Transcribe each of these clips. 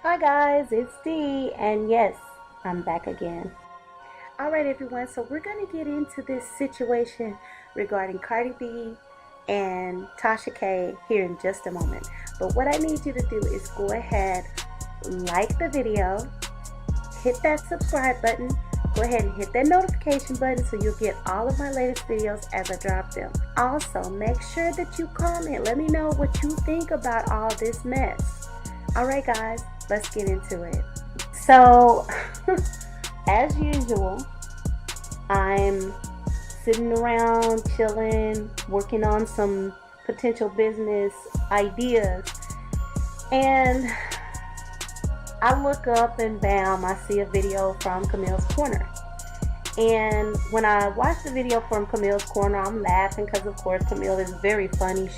Hi guys, it's Dee, and yes, I'm back again. Alright everyone, so we're going to get into this situation regarding Cardi B and TashaK here in just a moment. But what I need you to do is go ahead, like the video, hit that subscribe button, go ahead and hit that notification button so you'll get all of my latest videos as I drop them. Also, make sure that you comment. Let me know what you think about all this mess. Alright guys, let's get into it. So, as usual, I'm sitting around chilling, working on some potential business ideas, and I look up and bam, I see a video from Camille's Corner. And when I watch the video from Camille's Corner, I'm laughing because of course Camille is very funny.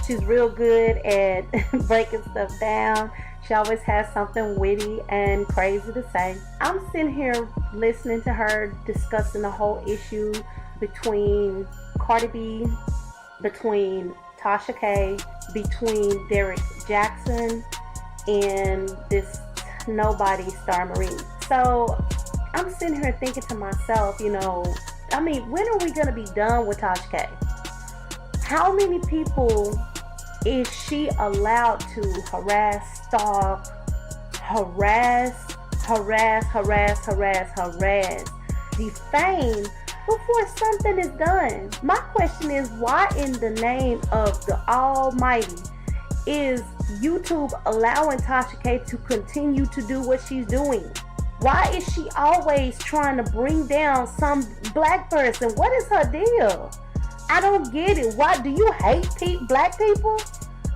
She's real good at breaking stuff down. She always has something witty and crazy to say. I'm sitting here listening to her discussing the whole issue between Cardi B, between TashaK, between Derrick Jaxn, and this nobody Star Marine. So I'm sitting here thinking to myself, when are we going to be done with TashaK? How many people is she allowed to harass, stalk, defame before something is done? My question is, why in the name of the Almighty is YouTube allowing TashaK to continue to do what she's doing? Why is she always trying to bring down some black person? What is her deal? I don't get it. Why do you hate black people?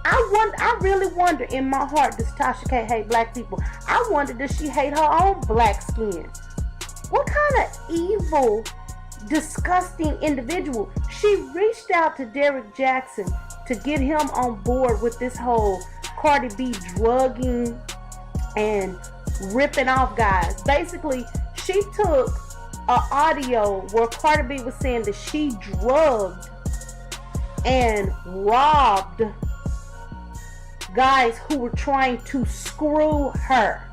I really wonder in my heart, does TashaK hate black people? I wonder, does she hate her own black skin? What kind of evil, disgusting individual? She reached out to Derrick Jaxn to get him on board with this whole Cardi B drugging and ripping off guys. Basically, she took an audio where Cardi B was saying that she drugged and robbed guys who were trying to screw her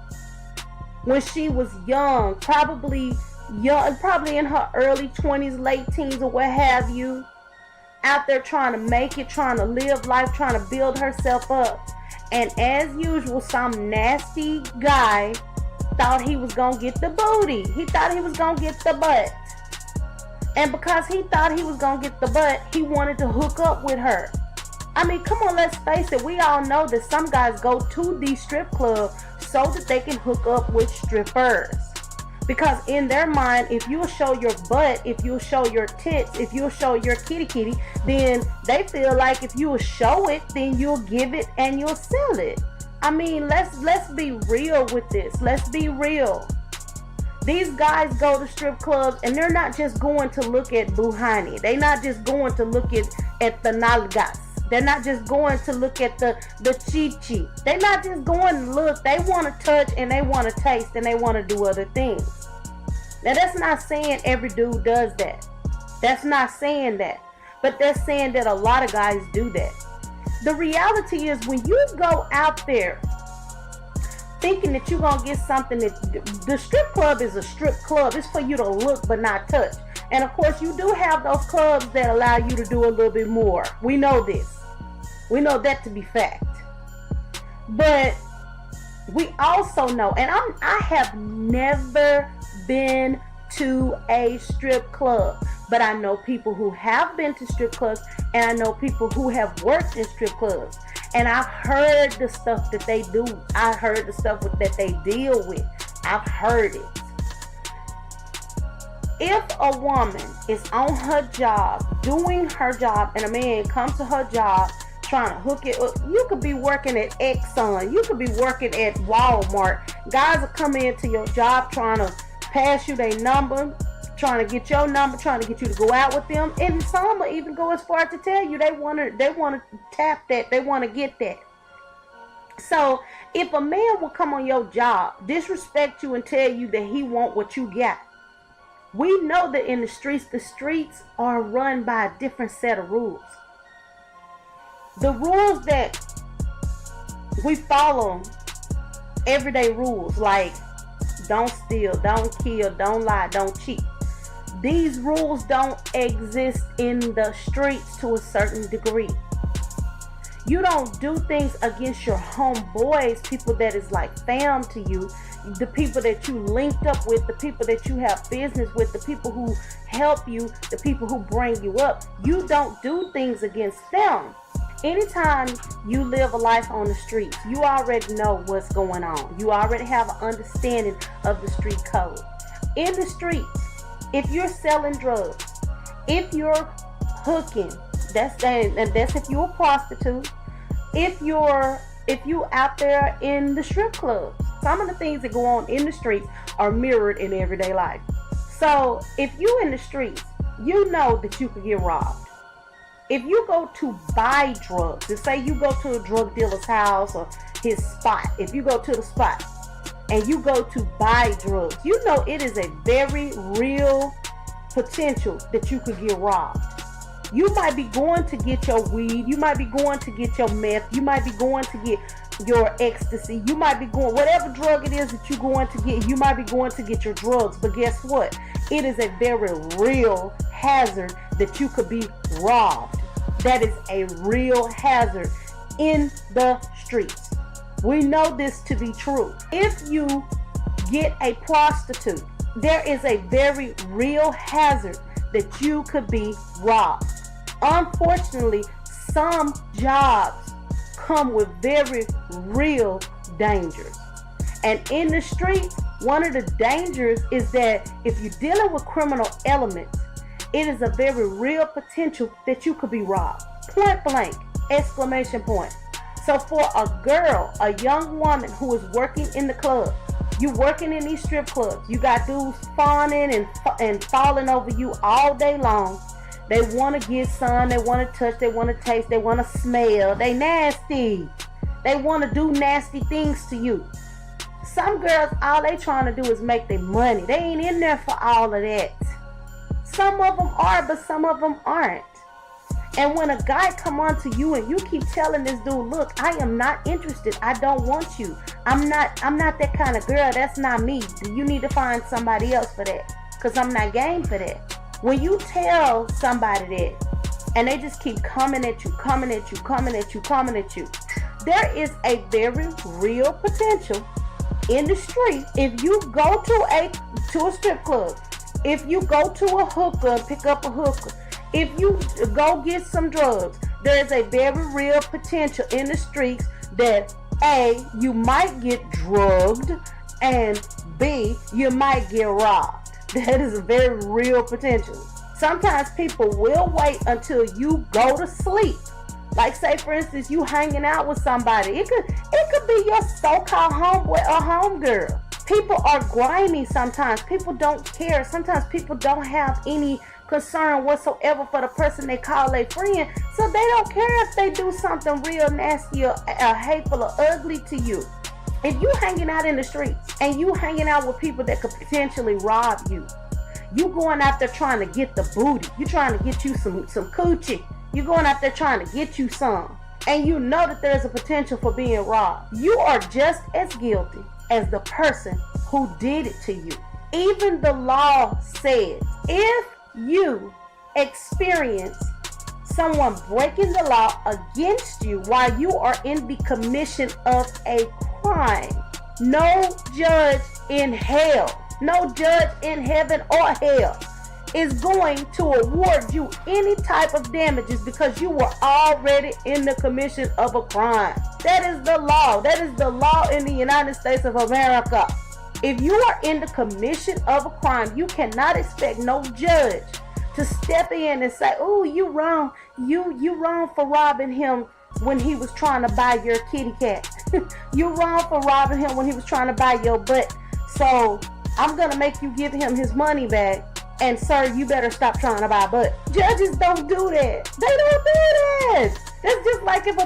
when she was young, probably in her early 20s, late teens, or what have you, out there trying to make it, trying to live life, trying to build herself up. And as usual, some nasty guy thought he was gonna get the booty. He thought he was gonna get the butt. And because he thought he was gonna get the butt, he wanted to hook up with her. I mean, come on, let's face it. We all know that some guys go to the strip club so that they can hook up with strippers. Because in their mind, if you'll show your butt, if you'll show your tits, if you'll show your kitty, then they feel like if you'll show it, then you'll give it and you'll sell it. I mean, let's be real with this. Let's be real. These guys go to strip clubs and they're not just going to look at buhani. They're not just going to look at the nalgas. They're not just going to look at the chichi. They're not just going to look. They want to touch and they want to taste and they want to do other things. Now, that's not saying every dude does that. That's not saying that. But that's saying that a lot of guys do that. The reality is, when you go out there thinking that you're going to get something, the strip club is a strip club. It's for you to look but not touch. And of course, you do have those clubs that allow you to do a little bit more. We know this. We know that to be fact. But we also know, and I have never been to a strip club, but I know people who have been to strip clubs, and I know people who have worked in strip clubs. And I've heard the stuff that they do. I heard the stuff that they deal with. I've heard it. If a woman is on her job, doing her job, and a man comes to her job trying to hook it up, you could be working at Exxon, you could be working at Walmart. Guys are coming into your job trying to pass you their number, trying to get your number, trying to get you to go out with them, and some will even go as far to tell you they want to tap that, they want to get that. So if a man will come on your job, disrespect you, and tell you that he want what you got, we know that in the streets are run by a different set of rules. The rules that we follow everyday rules like don't steal, don't kill, don't lie, don't cheat. These rules don't exist in the streets to a certain degree. You don't do things against your homeboys, people that is like fam to you, the people that you linked up with, the people that you have business with, the people who help you, the people who bring you up. You don't do things against them. Anytime you live a life on the streets, you already know what's going on. You already have an understanding of the street code. In the streets, if you're selling drugs, if you're hooking, that's if you're a prostitute, if you out there in the strip clubs. Some of the things that go on in the streets are mirrored in everyday life. So if you in the streets, you know that you could get robbed. If you go to buy drugs, and say you go to a drug dealer's house or his spot, if you go to the spot and you go to buy drugs, you know it is a very real potential that you could get robbed. You might be going to get your weed, you might be going to get your meth, you might be going to get your ecstasy, you might be going, whatever drug it is that you're going to get, you might be going to get your drugs. But guess what? It is a very real hazard that you could be robbed. That is a real hazard in the streets. We know this to be true. If you get a prostitute, there is a very real hazard that you could be robbed. Unfortunately, some jobs come with very real dangers. And in the streets, one of the dangers is that if you're dealing with criminal elements, it is a very real potential that you could be robbed. Point blank, exclamation point. So for a girl, a young woman who is working in the club, you working in these strip clubs, you got dudes fawning and falling over you all day long. They want to get some, they want to touch, they want to taste, they want to smell. They nasty. They want to do nasty things to you. Some girls, all they trying to do is make their money. They ain't in there for all of that. Some of them are, but some of them aren't. And when a guy come on to you and you keep telling this dude, look, I am not interested. I don't want you. I'm not that kind of girl. That's not me. You need to find somebody else for that. Because I'm not game for that. When you tell somebody that and they just keep coming at you, there is a very real potential in the street. If you go to a strip club, if you go to a hooker and pick up a hooker, if you go get some drugs, there is a very real potential in the streets that A, you might get drugged, and B, you might get robbed. That is a very real potential. Sometimes people will wait until you go to sleep. Like say for instance, you hanging out with somebody. It could be your so-called homeboy or homegirl. People are grimy sometimes. People don't care. Sometimes people don't have any concern whatsoever for the person they call a friend. So they don't care if they do something real nasty or hateful or ugly to you. If you hanging out in the streets and you hanging out with people that could potentially rob you, you going out there trying to get the booty. You trying to get you some coochie. You going out there trying to get you some. And you know that there's a potential for being robbed. You are just as guilty as the person who did it to you. Even the law says if you experience someone breaking the law against you while you are in the commission of a crime, no judge in hell, no judge in heaven or hell is going to award you any type of damages because you were already in the commission of a crime. That is the law. That is the law in the United States of America. If you are in the commission of a crime, you cannot expect no judge to step in and say, oh, you wrong. You wrong for robbing him when he was trying to buy your kitty cat. You wrong for robbing him when he was trying to buy your butt. So I'm going to make you give him his money back. And sir, you better stop trying to buy butt. Judges don't do that. They don't do that. That's just like if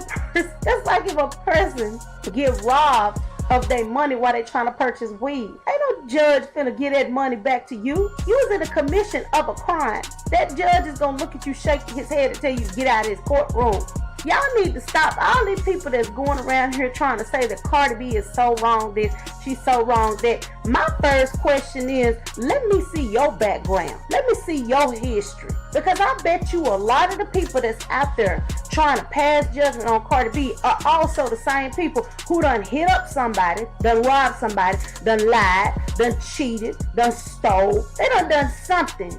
a person get robbed of their money while they trying to purchase weed. Ain't no judge finna get that money back to you. You was in the commission of a crime. That judge is gonna look at you, shake his head, and tell you to get out of his courtroom. Y'all need to stop all these people that's going around here trying to say that Cardi B is so wrong this, she's so wrong that. My first question is, let me see your background. Let me see your history. Because I bet you a lot of the people that's out there trying to pass judgment on Cardi B are also the same people who done hit up somebody, done robbed somebody, done lied, done cheated, done stole. They done something.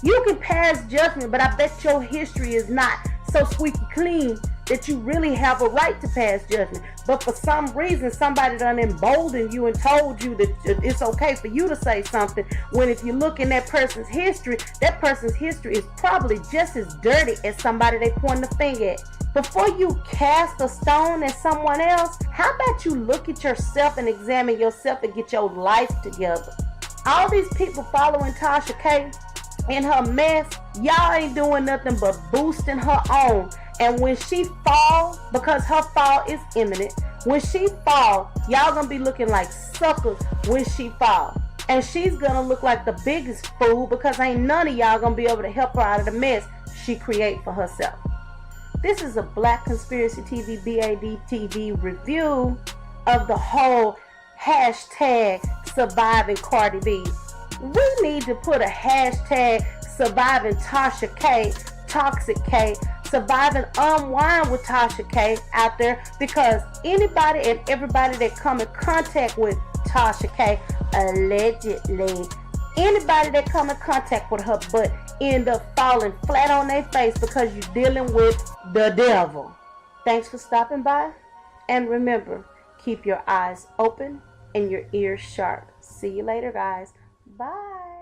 You can pass judgment, but I bet your history is not so squeaky clean that you really have a right to pass judgment. But for some reason, somebody done emboldened you and told you that it's okay for you to say something, when if you look in that person's history is probably just as dirty as somebody they pointing the finger at. Before you cast a stone at someone else, how about you look at yourself and examine yourself and get your life together? All these people following TashaK in her mess, y'all ain't doing nothing but boosting her on. And when she fall, because her fall is imminent, when she fall, y'all gonna be looking like suckers when she fall. And she's gonna look like the biggest fool, because ain't none of y'all gonna be able to help her out of the mess she create for herself. This is a Black Conspiracy TV BAD TV review of the whole hashtag SurvivingCardiB. We need to put a hashtag SurvivingTashaK, Toxic K, Surviving Unwind with TashaK out there, because anybody and everybody that come in contact with TashaK, allegedly, anybody that come in contact with her but end up falling flat on their face because you're dealing with the devil. Thanks for stopping by, and remember, keep your eyes open and your ears sharp. See you later, guys. Bye.